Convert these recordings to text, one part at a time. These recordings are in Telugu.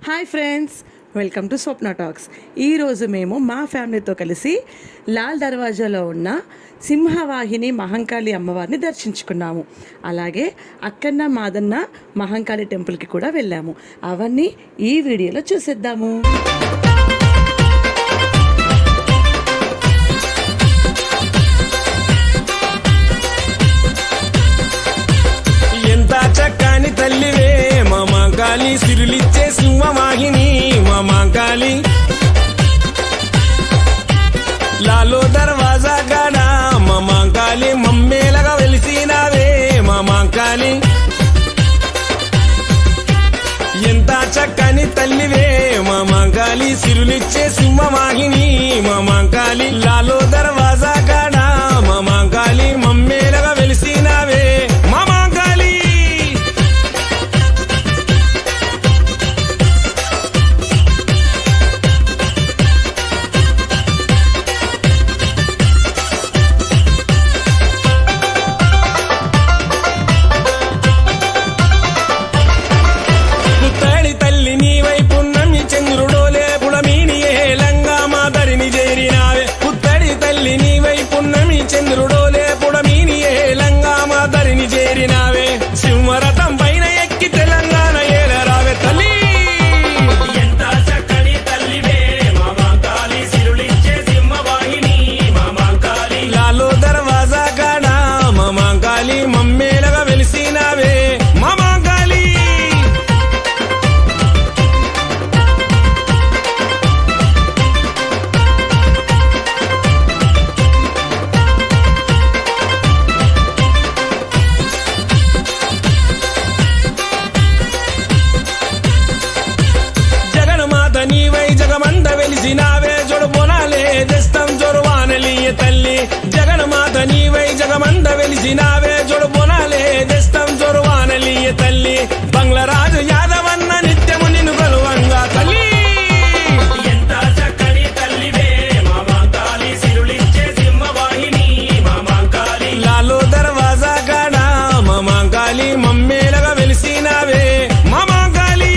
Hi friends, welcome to Swapna talks. ఈరోజు మేము మా ఫ్యామిలీతో కలిసి లాల్ దర్వాజాలో ఉన్న సింహవాహిని మహంకాళి అమ్మవారిని దర్శించుకున్నాము. అలాగే అక్కన్న మాదన్న మహంకాళి టెంపుల్కి కూడా వెళ్ళాము. అవన్నీ ఈ వీడియోలో చూసేద్దాము. చక్కని తల్లివే మా మహంకాళి, సిరులిచ్చే సింహవాహిని మా మహంకాళి. లాలో దర్వాజా కాడ మా మహంకాళి, మమ్మేలగా వెలిసినావే మా మహంకాళి. ఎంత చక్కని తల్లివే మా మహంకాళి, సిరులిచ్చే సింహవాహిని మా మహంకాళి. లాలో దర్వాజా కాడ మా మహంకాళి, మమ్మేలగా వెలిసినావే మా మహంకాళి. చంద్రుడోలే పుడమీని ఏలంగా మా ధరిని చేరినావే. సింహరథం పైన ఎక్కి తెలంగాణ ఏలరావే తల్లి. ఎంత చక్కని తల్లివే మా మహంకాళి, సిరులిచ్చే సింహవాహిని మా మహంకాళి. లాలో దర్వాజా కాడ మా మహంకాళి, మమ్మేలగా వెలిసినావే మా మహంకాళి. జగమంత వెలిసినావే, జొడు బొనాలే దస్తం జొరువానలియ తల్లి. జగన్మాత నీవై జగమంత వెలిసినావే, జొడు బొనాలే దస్తం జొరువానలియ తల్లి. బంగ్లరాజు యాదవన్న నిత్యము నిన్ను గలువంగా తల్లి. ఎంత చక్కని తల్లివే మా మహంకాళి, సిరులిచ్చే సింహవాహిని మా మహంకాళి. లాలో దర్వాజా కాడ మా మహంకాళి, మమ్మేలగా వెలిసినావే మా మహంకాళి.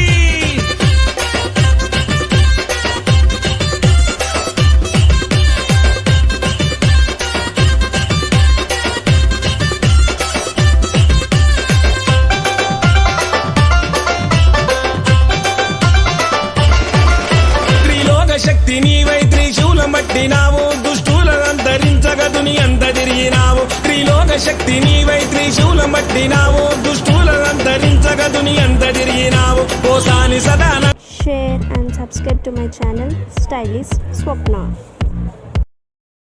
శక్తి నీవై త్రిశూలం పట్టినావు, దుష్టులను అంతరించగా దుని అంత తిరిగినావు. త్రిలోక శక్తి నీవై త్రిశూలం పట్టినావు, దుష్టులను అంతరించగా దుని అంత తిరిగినావు. కోసాని సదాన share and subscribe to my channel Stylist Swapna.